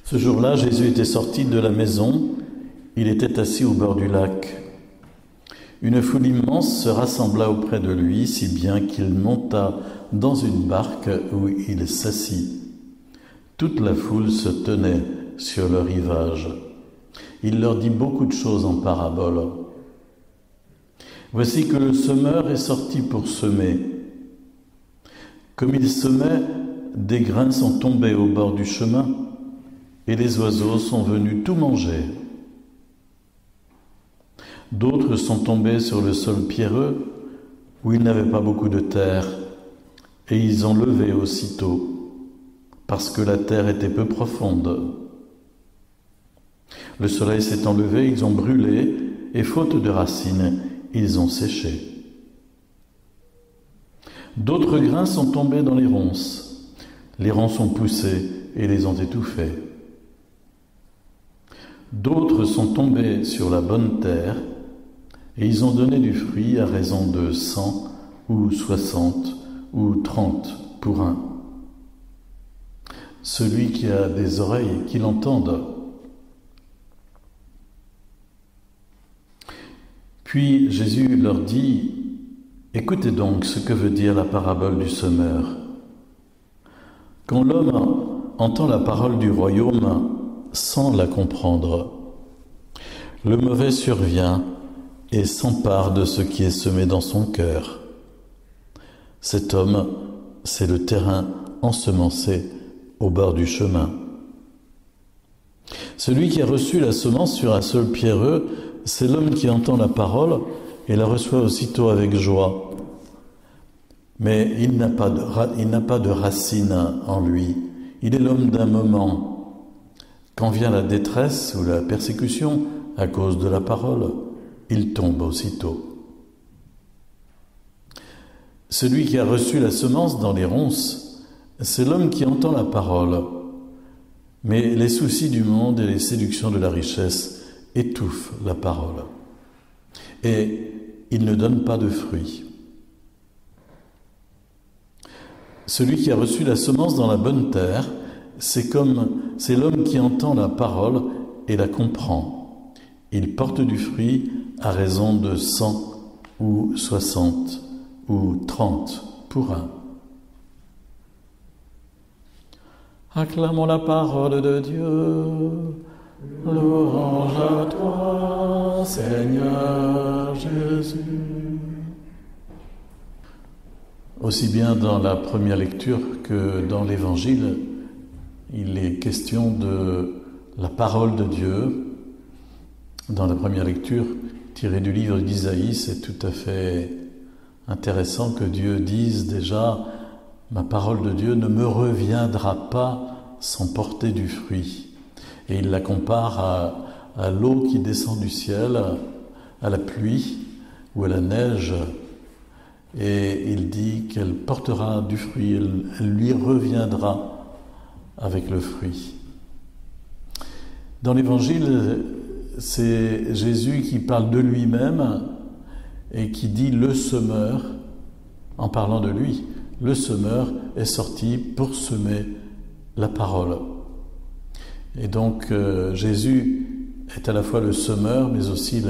Ce jour-là, Jésus était sorti de la maison, il était assis au bord du lac. Une foule immense se rassembla auprès de lui, si bien qu'il monta dans une barque où il s'assit. Toute la foule se tenait sur le rivage. Il leur dit beaucoup de choses en parabole. Voici que le semeur est sorti pour semer. Comme il semait, des grains sont tombés au bord du chemin, et les oiseaux sont venus tout manger. D'autres sont tombés sur le sol pierreux, où il n'avait pas beaucoup de terre, et ils ont levé aussitôt, parce que la terre était peu profonde. Le soleil s'étant levé, ils ont brûlé, et faute de racines, ils ont séché. D'autres grains sont tombés dans les ronces. Les ronces ont poussé et les ont étouffés. D'autres sont tombés sur la bonne terre, et ils ont donné du fruit à raison de 100 ou 60 ou 30 pour un. Celui qui a des oreilles, qu'il entende. Puis Jésus leur dit, « Écoutez donc ce que veut dire la parabole du semeur. Quand l'homme entend la parole du royaume sans la comprendre, le mauvais survient et s'empare de ce qui est semé dans son cœur. Cet homme, c'est le terrain ensemencé au bord du chemin. Celui qui a reçu la semence sur un sol pierreux, c'est l'homme qui entend la parole et la reçoit aussitôt avec joie. Mais il n'a pas de racine en lui. Il est l'homme d'un moment. Quand vient la détresse ou la persécution à cause de la parole, il tombe aussitôt. Celui qui a reçu la semence dans les ronces, c'est l'homme qui entend la parole. Mais les soucis du monde et les séductions de la richesse étouffent la parole. Et il ne donne pas de fruits. Celui qui a reçu la semence dans la bonne terre, c'est l'homme qui entend la parole et la comprend. Il porte du fruit à raison de 100 ou 60 ou 30 pour un. Acclamons la parole de Dieu. Louange à toi, Seigneur Jésus. Aussi bien dans la première lecture que dans l'Évangile, il est question de la parole de Dieu. Dans la première lecture, tirée du livre d'Isaïe, c'est tout à fait intéressant que Dieu dise déjà « Ma parole de Dieu ne me reviendra pas sans porter du fruit ». Et il la compare à l'eau qui descend du ciel, à la pluie ou à la neige. Et il dit qu'elle portera du fruit, elle lui reviendra avec le fruit. Dans l'Évangile, c'est Jésus qui parle de lui-même et qui dit « le semeur », en parlant de lui. Le semeur est sorti pour semer la parole. Et donc Jésus est à la fois le semeur, mais aussi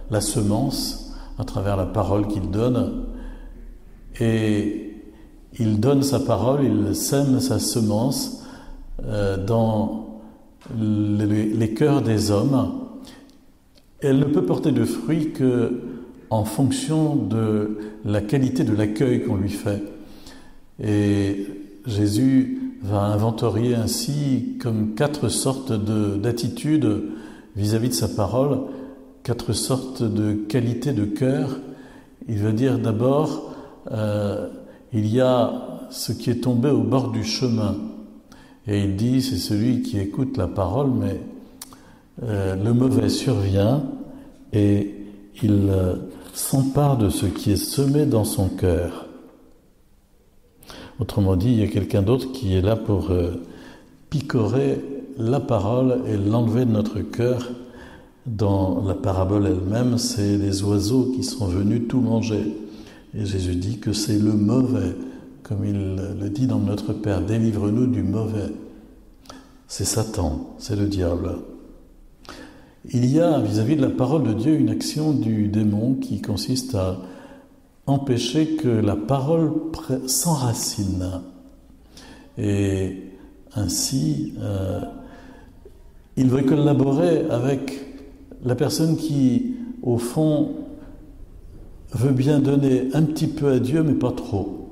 la semence à travers la parole qu'il donne. Et il donne sa parole, il sème sa semence dans les cœurs des hommes. Elle ne peut porter de fruits qu'en fonction de la qualité de l'accueil qu'on lui fait. Et Jésus va inventorier ainsi comme 4 sortes d'attitudes vis-à-vis de sa parole, 4 sortes de qualités de cœur. Il veut dire d'abord, il y a ce qui est tombé au bord du chemin. Et il dit, c'est celui qui écoute la parole, mais le mauvais survient et il s'empare de ce qui est semé dans son cœur. Autrement dit, il y a quelqu'un d'autre qui est là pour picorer la parole et l'enlever de notre cœur. Dans la parabole elle-même, c'est les oiseaux qui sont venus tout manger. Et Jésus dit que c'est le mauvais, comme il le dit dans Notre Père, délivre-nous du mauvais. c'est Satan, c'est le diable. Il y a vis-à-vis de la parole de Dieu une action du démon qui consiste à empêcher que la parole s'enracine. Et ainsi, il veut collaborer avec la personne qui, au fond, veut bien donner un petit peu à Dieu, mais pas trop.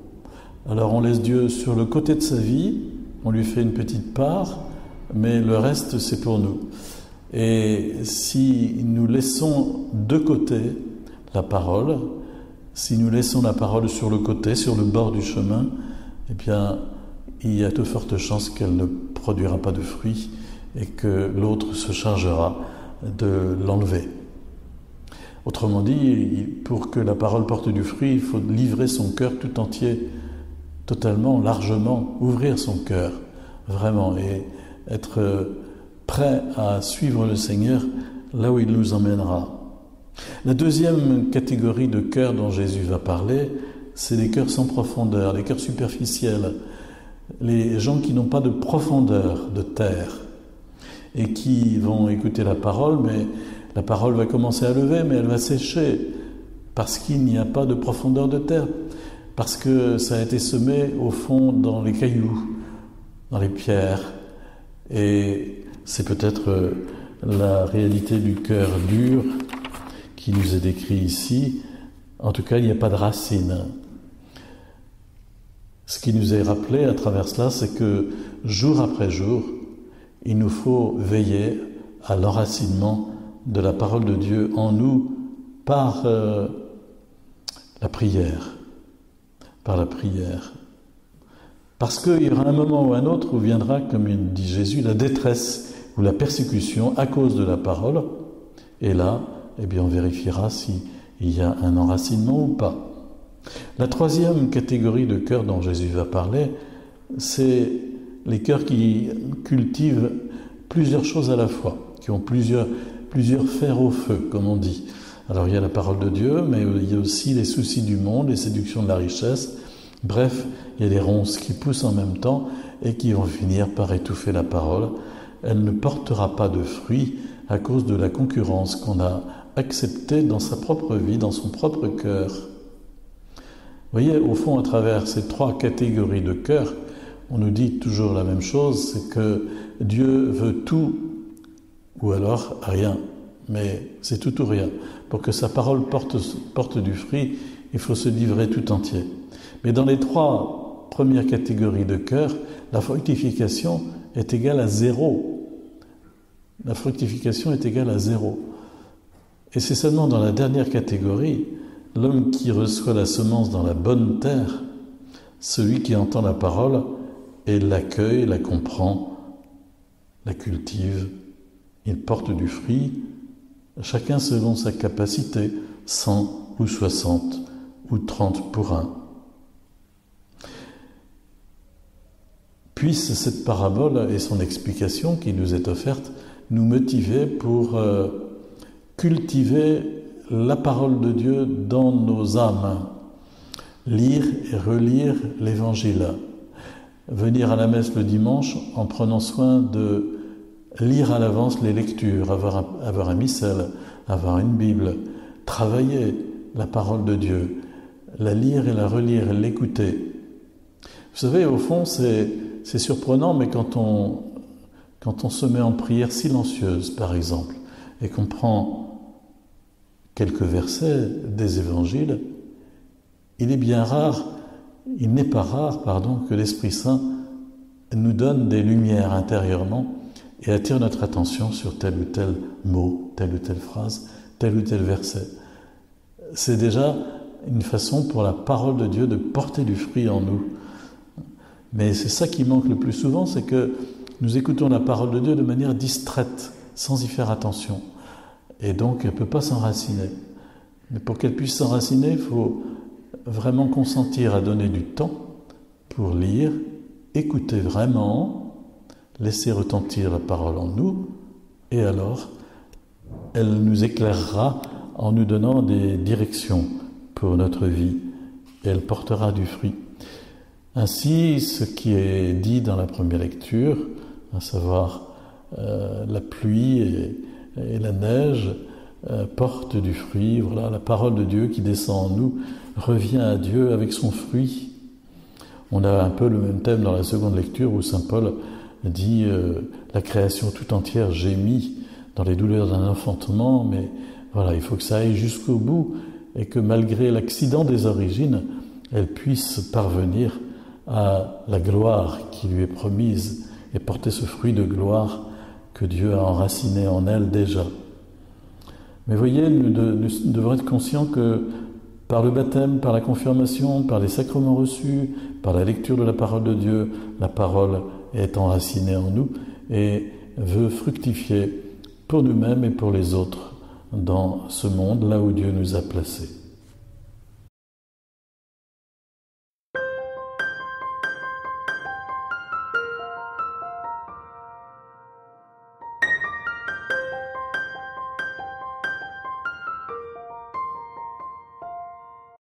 Alors on laisse Dieu sur le côté de sa vie, on lui fait une petite part, mais le reste c'est pour nous. Et si nous laissons de côté la parole, si nous laissons la parole sur le côté, sur le bord du chemin, eh bien, il y a de fortes chances qu'elle ne produira pas de fruits et que l'autre se chargera de l'enlever. Autrement dit, pour que la parole porte du fruit, il faut livrer son cœur tout entier, totalement, largement, ouvrir son cœur, vraiment, et être prêt à suivre le Seigneur là où il nous emmènera. La deuxième catégorie de cœurs dont Jésus va parler, c'est les cœurs sans profondeur, les cœurs superficiels, les gens qui n'ont pas de profondeur de terre et qui vont écouter la parole, mais la parole va commencer à lever, mais elle va sécher parce qu'il n'y a pas de profondeur de terre, parce que ça a été semé au fond dans les cailloux, dans les pierres. Et c'est peut-être la réalité du cœur dur qui nous est décrit ici. En tout cas, il n'y a pas de racine. Ce qui nous est rappelé à travers cela, c'est que jour après jour, il nous faut veiller à l'enracinement de la parole de Dieu en nous par la prière. Par la prière. Parce qu'il y aura un moment ou un autre où viendra, comme il dit Jésus, la détresse ou la persécution à cause de la parole. Et là, eh bien, on vérifiera s'il y a un enracinement ou pas. La troisième catégorie de cœurs dont Jésus va parler, c'est les cœurs qui cultivent plusieurs choses à la fois, qui ont plusieurs fers au feu, comme on dit. Alors il y a la parole de Dieu, mais il y a aussi les soucis du monde, les séductions de la richesse. Bref, il y a des ronces qui poussent en même temps et qui vont finir par étouffer la parole. Elle ne portera pas de fruits à cause de la concurrence qu'on a acceptée dans sa propre vie, dans son propre cœur. Vous voyez, au fond, à travers ces trois catégories de cœur, on nous dit toujours la même chose, c'est que Dieu veut tout ou alors rien. Mais c'est tout ou rien. Pour que sa parole porte du fruit, il faut se livrer tout entier. Mais dans les trois premières catégories de cœur, la fructification est égale à 0. La fructification est égale à 0. Et c'est seulement dans la dernière catégorie, l'homme qui reçoit la semence dans la bonne terre, celui qui entend la parole et l'accueille, la comprend, la cultive, il porte du fruit, chacun selon sa capacité, 100 ou 60 ou 30 pour un. Puisse cette parabole et son explication qui nous est offerte nous motiver pour cultiver la parole de Dieu dans nos âmes, lire et relire l'Évangile, venir à la messe le dimanche en prenant soin de lire à l'avance les lectures, avoir un missel, avoir une Bible, travailler la parole de Dieu, la lire et la relire et l'écouter. Vous savez, au fond, c'est surprenant, mais quand on se met en prière silencieuse, par exemple, et qu'on prend quelques versets des évangiles, il n'est pas rare, que l'Esprit Saint nous donne des lumières intérieurement et attire notre attention sur tel ou tel mot, telle ou telle phrase, tel ou tel verset. C'est déjà une façon pour la parole de Dieu de porter du fruit en nous. Mais c'est ça qui manque le plus souvent, c'est que nous écoutons la parole de Dieu de manière distraite, sans y faire attention. Et donc, elle ne peut pas s'enraciner. Mais pour qu'elle puisse s'enraciner, il faut vraiment consentir à donner du temps pour lire, écouter vraiment, laisser retentir la parole en nous, et alors, elle nous éclairera en nous donnant des directions pour notre vie, et elle portera du fruit. Ainsi, ce qui est dit dans la première lecture, à savoir la pluie et la neige, portent du fruit. Voilà, la parole de Dieu qui descend en nous revient à Dieu avec son fruit. On a un peu le même thème dans la seconde lecture où saint Paul dit la création tout entière gémit dans les douleurs d'un enfantement, mais voilà, il faut que ça aille jusqu'au bout et que malgré l'accident des origines, elle puisse parvenir à la gloire qui lui est promise et porter ce fruit de gloire que Dieu a enraciné en elle déjà. Mais voyez, nous devons être conscients que par le baptême, par la confirmation, par les sacrements reçus, par la lecture de la parole de Dieu, la parole est enracinée en nous et veut fructifier pour nous-mêmes et pour les autres dans ce monde, là où Dieu nous a placés.